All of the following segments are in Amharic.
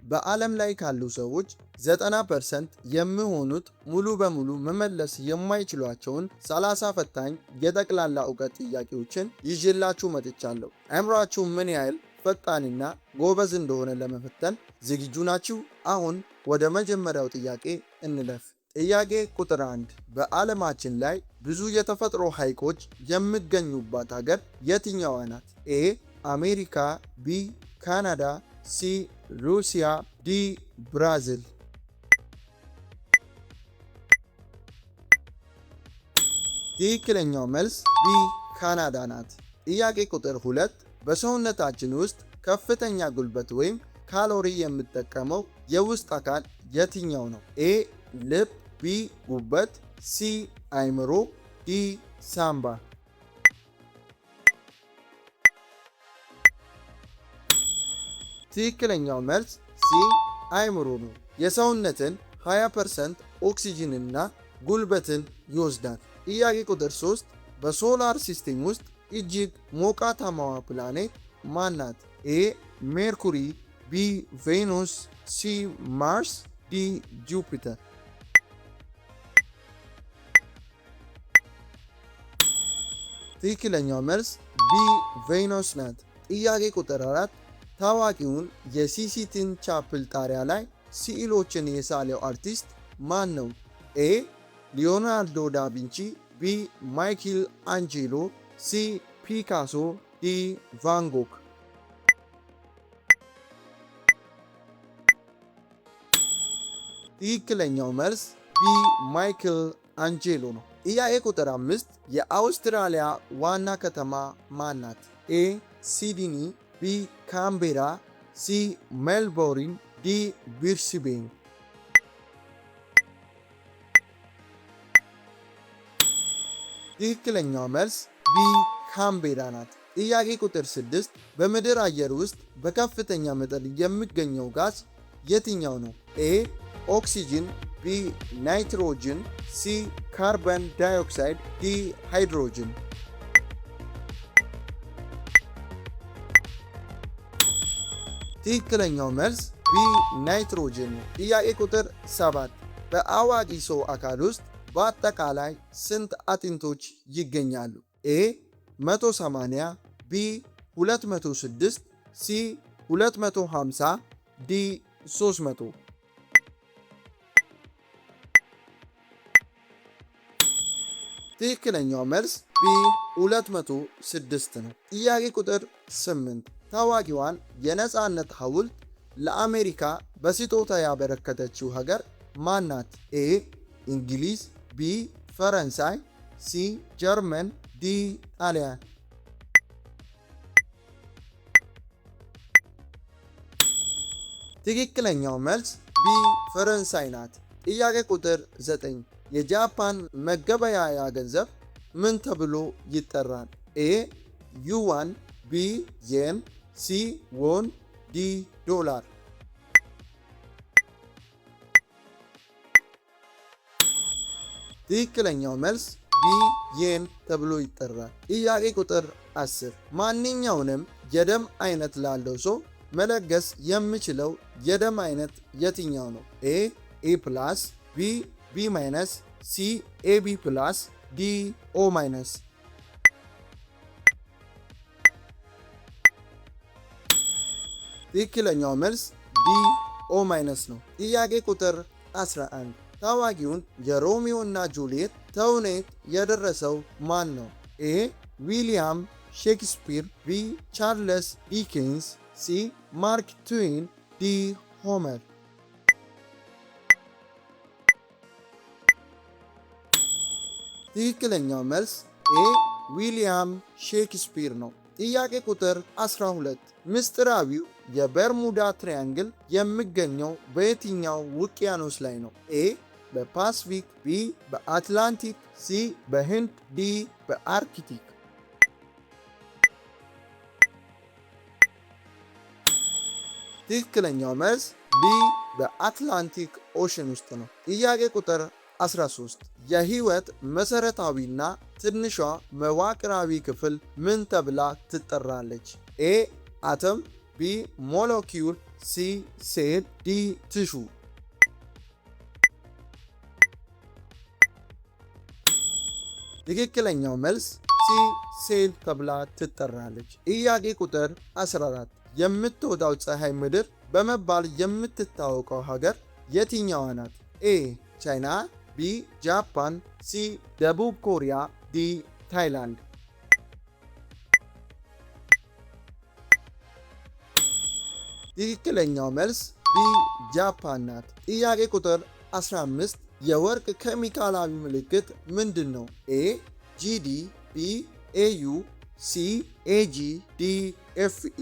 በዓለም ላይ ካሉ ሰዎች 90% የሚሆኑት ሙሉ በሙሉ መመለስ የማይችሏቸውን 30 ፈታኝ የጠቅላላ እውቀት ጥያቄዎችን ይዤላችሁ መጥቻለሁ። አእምሯችሁ ምን ያህል ፈጣንና ጎበዝ እንደሆነ ለመፈተን ዝግጁ ናችሁ? አሁን ወደ መጀመሪያው ጥያቄ እንለፍ። ጥያቄ ቁጥር 1 በዓለማችን ላይ ብዙ የተፈጥሮ ሐይቆች የሚገኙባት ሀገር የትኛዋ ናት? ኤ አሜሪካ፣ ቢ ካናዳ፣ ሲ ሩሲያ፣ ዲ ብራዚል። ትክክለኛው መልስ ቢ ካናዳ ናት። ጥያቄ ቁጥር 2 በሰውነታችን ውስጥ ከፍተኛ ጉልበት ወይም ካሎሪ የሚጠቀመው የውስጥ አካል የትኛው ነው? ኤ ልብ፣ ቢ ጉበት፣ ሲ አይምሮ፣ ዲ ሳምባ። ትክክለኛው መልስ ሲ አይምሮ ነው። የሰውነትን 20% ኦክሲጅንና ጉልበትን ይወስዳል። ጥያቄ ቁጥር 3 በሶላር ሲስቴም ውስጥ እጅግ ሞቃታማዋ ፕላኔት ማናት? ኤ ሜርኩሪ፣ ቢ ቬኑስ፣ ሲ ማርስ፣ ዲ ጁፒተር። ትክክለኛው መልስ ቢ ቬኑስ ናት። ጥያቄ ቁጥር 4 ታዋቂውን የሲሲቲን ቻፕል ጣሪያ ላይ ስዕሎችን የሳለው አርቲስት ማን ነው? ኤ ሊዮናርዶ ዳቪንቺ፣ ቢ ማይክል አንጄሎ፣ ሲ ፒካሶ፣ ዲ ቫንጎክ። ትክክለኛው መልስ ቢ ማይክል አንጄሎ ነው። ጥያቄ ቁጥር 5 የአውስትራሊያ ዋና ከተማ ማን ናት? ኤ ሲድኒ፣ ቢ ካምቤራ፣ ሲ ሜልቦርን፣ ዲ ብሪስቤን። ትክክለኛው መልስ ቢ ካምቤራ ናት። ጥያቄ ቁጥር 6 በምድር አየር ውስጥ በከፍተኛ መጠን የሚገኘው ጋዝ የትኛው ነው? ኤ ኦክሲጅን፣ ቢ ናይትሮጅን፣ ሲ ካርበን ዳይኦክሳይድ፣ ዲ ሃይድሮጅን። ትክክለኛው መልስ ቢ ናይትሮጅን ነው። ጥያቄ ቁጥር 7 በአዋቂ ሰው አካል ውስጥ በአጠቃላይ ስንት አጥንቶች ይገኛሉ? ኤ 180፣ ቢ 206፣ ሲ 250፣ ዲ 300። ትክክለኛው መልስ ቢ 206 ነው። ጥያቄ ቁጥር 8 ታዋቂዋን የነፃነት ሐውልት ለአሜሪካ በስጦታ ያበረከተችው ሀገር ማናት? ኤ እንግሊዝ፣ ቢ ፈረንሳይ፣ ሲ ጀርመን፣ ዲ ጣሊያን። ትክክለኛው መልስ ቢ ፈረንሳይ ናት። ጥያቄ ቁጥር 9 የጃፓን መገበያያ ገንዘብ ምን ተብሎ ይጠራል? ኤ ዩዋን፣ ቢ የን፣ ሲ ዎን፣ ዲ ዶላር። ትክክለኛው መልስ ቢ የን ተብሎ ይጠራል። ጥያቄ ቁጥር 10 ማንኛውንም የደም አይነት ላለው ሰው መለገስ የሚችለው የደም አይነት የትኛው ነው? ኤ ኤ ፕላስ፣ ቢ ቢ ማይነስ፣ ሲ ኤቢ ፕላስ፣ ዲ ኦ ማይነስ። ትክክለኛው መልስ ዲ ኦ ማይነስ ነው። ጥያቄ ቁጥር 11 ታዋቂውን የሮሚዮ እና ጁሊየት ተውኔት የደረሰው ማን ነው? ኤ ዊሊያም ሼክስፒር፣ ቢ ቻርለስ ዲኬንስ፣ ሲ ማርክ ትዌን፣ ዲ ሆመር። ትክክለኛው መልስ ኤ ዊሊያም ሼክስፒር ነው። ጥያቄ ቁጥር 12 ምስጢራዊው የበርሙዳ ትሪያንግል የሚገኘው በየትኛው ውቅያኖስ ላይ ነው? ኤ በፓስፊክ፣ ቢ በአትላንቲክ፣ ሲ በህንድ፣ ዲ በአርክቲክ። ትክክለኛው መልስ ቢ በአትላንቲክ ኦሽን ውስጥ ነው። ጥያቄ ቁጥር 13 የህይወት መሰረታዊና ትንሿ መዋቅራዊ ክፍል ምን ተብላ ትጠራለች? ኤ አተም፣ ቢ ሞለኪውል፣ ሲ ሴል፣ ዲ ቲሹ። ትክክለኛው መልስ ሲ ሴል ተብላ ትጠራለች። ጥያቄ ቁጥር 14 የምትወጣው ፀሐይ ምድር በመባል የምትታወቀው ሀገር የትኛዋ ናት? ኤ ቻይና፣ ቢ ጃፓን፣ ሲ ደቡብ ኮሪያ፣ ዲ ታይላንድ። ትክክለኛው መልስ ቢ ጃፓን ናት። ጥያቄ ቁጥር 15 የወርቅ ኬሚካላዊ ምልክት ምንድን ነው? ኤ ጂዲ፣ ቢ ኤዩ፣ ሲ ኤጂ፣ ዲ ኤፍኢ።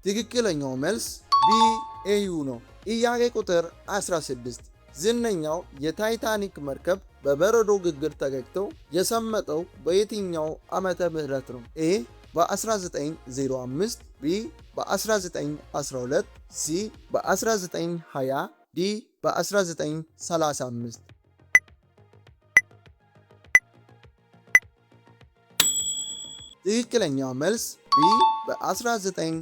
ትክክለኛው መልስ ቢ ኤዩ ነው። ጥያቄ ቁጥር 16 ዝነኛው የታይታኒክ መርከብ በበረዶ ግግር ተገጭቶ የሰመጠው በየትኛው ዓመተ ምህረት ነው? ኤ በ1905፣ ቢ በ1912፣ ሲ በ1920፣ ዲ በ1935። ትክክለኛው መልስ ቢ በ1912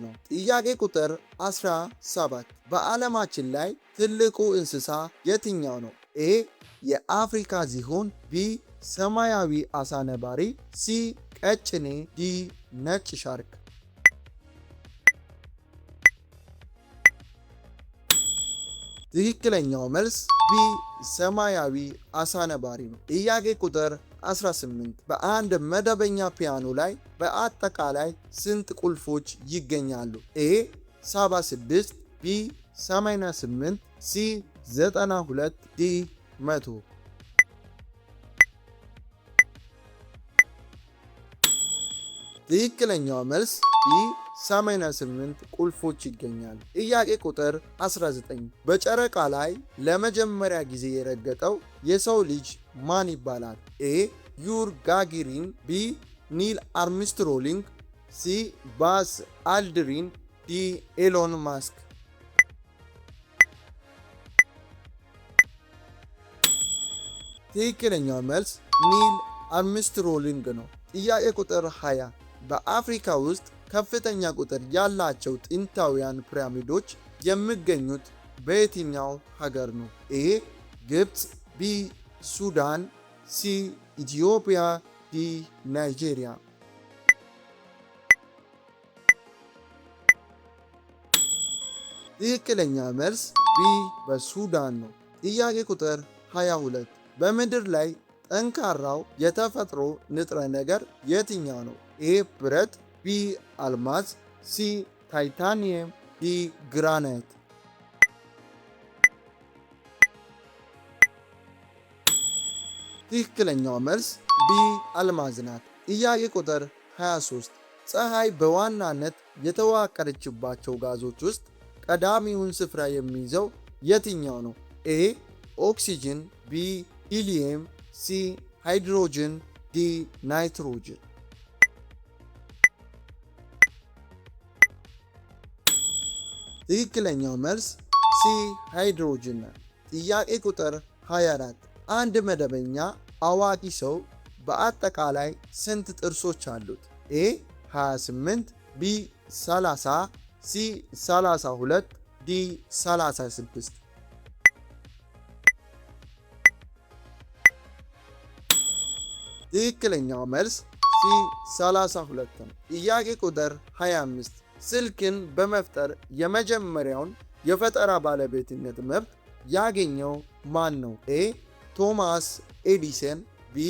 ነው። ጥያቄ ቁጥር 17 በዓለማችን ላይ ትልቁ እንስሳ የትኛው ነው? ኤ የአፍሪካ ዝሆን፣ ቢ ሰማያዊ አሳ ነባሪ፣ ሲ ቀጭኔ፣ ዲ ነጭ ሻርክ። ትክክለኛው መልስ ቢ ሰማያዊ አሳ ነባሪ ነው። ጥያቄ ቁጥር 18 በአንድ መደበኛ ፒያኖ ላይ በአጠቃላይ ስንት ቁልፎች ይገኛሉ? ኤ 76፣ ቢ 88፣ ሲ 92፣ ዲ 100። ትክክለኛው መልስ ቢ 88 ቁልፎች ይገኛሉ። ጥያቄ ቁጥር 19 በጨረቃ ላይ ለመጀመሪያ ጊዜ የረገጠው የሰው ልጅ ማን ይባላል? ኤ ዩሪ ጋጋሪን፣ ቢ ኒል አርምስትሮንግ፣ ሲ ባዝ አልድሪን፣ ዲ ኤሎን ማስክ። ትክክለኛው መልስ ኒል አርምስትሮንግ ነው። ጥያቄ ቁጥር 20 በአፍሪካ ውስጥ ከፍተኛ ቁጥር ያላቸው ጥንታውያን ፒራሚዶች የሚገኙት በየትኛው ሀገር ነው? ኤ ግብፅ፣ ቢ ሱዳን፣ ሲ ኢትዮጵያ፣ ዲ ናይጄሪያ። ትክክለኛ መልስ ቢ በሱዳን ነው። ጥያቄ ቁጥር 22 በምድር ላይ ጠንካራው የተፈጥሮ ንጥረ ነገር የትኛው ነው? ኤ ብረት፣ ቢ አልማዝ፣ ሲ ታይታኒየም፣ ዲ ግራናይት። ትክክለኛው መልስ ቢ አልማዝ ናት። ጥያቄ ቁጥር 23 ፀሐይ በዋናነት የተዋቀረችባቸው ጋዞች ውስጥ ቀዳሚውን ስፍራ የሚይዘው የትኛው ነው? ኤ ኦክሲጅን፣ ቢ ሂሊየም፣ ሲ ሃይድሮጅን፣ ዲ ናይትሮጅን። ትክክለኛው መልስ ሲ ሃይድሮጅን ነው። ጥያቄ ቁጥር 24 አንድ መደበኛ አዋቂ ሰው በአጠቃላይ ስንት ጥርሶች አሉት? ኤ 28፣ ቢ 30፣ ሲ 32፣ ዲ 36። ትክክለኛው መልስ ሲ 32 ነው። ጥያቄ ቁጥር 25 ስልክን በመፍጠር የመጀመሪያውን የፈጠራ ባለቤትነት መብት ያገኘው ማን ነው? ኤ ቶማስ ኤዲሰን፣ ቢ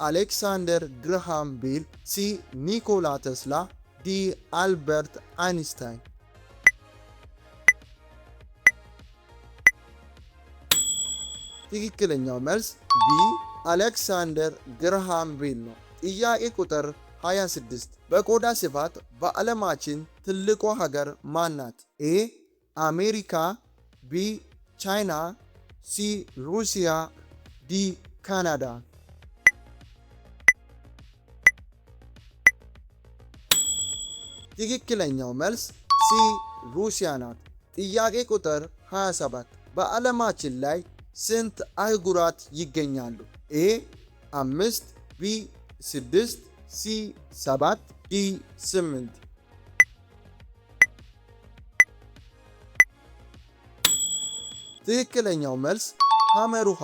አሌክሳንደር ግርሃም ቤል፣ ሲ ኒኮላ ተስላ፣ ዲ አልበርት አይንስታይን። ትክክለኛው መልስ ቢ አሌክሳንደር ግርሃም ቤል ነው። ጥያቄ ቁጥር 26 በቆዳ ስፋት በዓለማችን ትልቋ ሀገር ማናት? ኤ አሜሪካ፣ ቢ ቻይና፣ ሲ ሩሲያ፣ ዲ ካናዳ። ትክክለኛው መልስ ሲ ሩሲያ ናት። ጥያቄ ቁጥር 27 በዓለማችን ላይ ስንት አህጉራት ይገኛሉ? ኤ 5፣ ቢ 6 ሲ 7 ዲ 8 ትክክለኛው መልስ ሐመሩሃ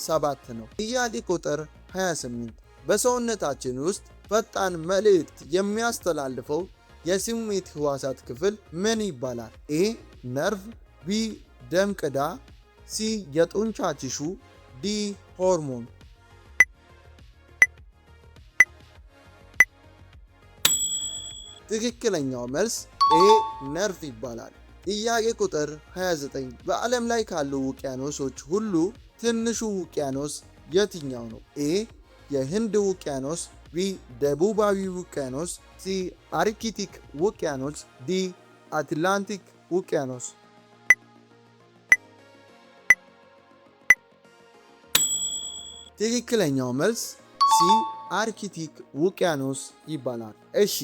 7 ነው። ጥያቄ ቁጥር 28 በሰውነታችን ውስጥ ፈጣን መልእክት የሚያስተላልፈው የስሜት ሕዋሳት ክፍል ምን ይባላል? ኤ ነርቭ፣ ቢ ደም ቅዳ፣ ሲ የጡንቻ ቲሹ፣ ዲ ሆርሞን። ትክክለኛው መልስ ኤ ነርቭ ይባላል። ጥያቄ ቁጥር 29 በዓለም ላይ ካሉ ውቅያኖሶች ሁሉ ትንሹ ውቅያኖስ የትኛው ነው? ኤ የህንድ ውቅያኖስ፣ ቢ ደቡባዊ ውቅያኖስ፣ ሲ አርክቲክ ውቅያኖስ፣ ዲ አትላንቲክ ውቅያኖስ። ትክክለኛው መልስ ሲ አርክቲክ ውቅያኖስ ይባላል። እሺ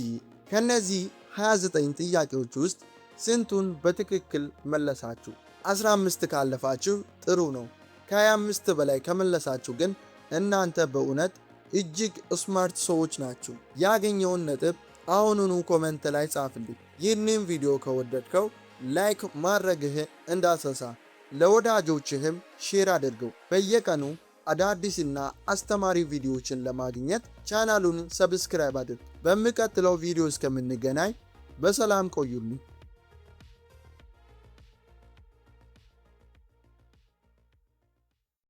ከነዚህ 29 ጥያቄዎች ውስጥ ስንቱን በትክክል መለሳችሁ? 15 ካለፋችሁ ጥሩ ነው። ከ25 በላይ ከመለሳችሁ ግን እናንተ በእውነት እጅግ ስማርት ሰዎች ናችሁ። ያገኘውን ነጥብ አሁኑኑ ኮመንት ላይ ጻፍልኝ። ይህንን ቪዲዮ ከወደድከው ላይክ ማድረግህ እንዳትረሳ፣ ለወዳጆችህም ሼር አድርገው። በየቀኑ አዳዲስና አስተማሪ ቪዲዮዎችን ለማግኘት ቻናሉን ሰብስክራይብ አድርግ። በሚቀጥለው ቪዲዮ እስከምንገናኝ በሰላም ቆዩልኝ።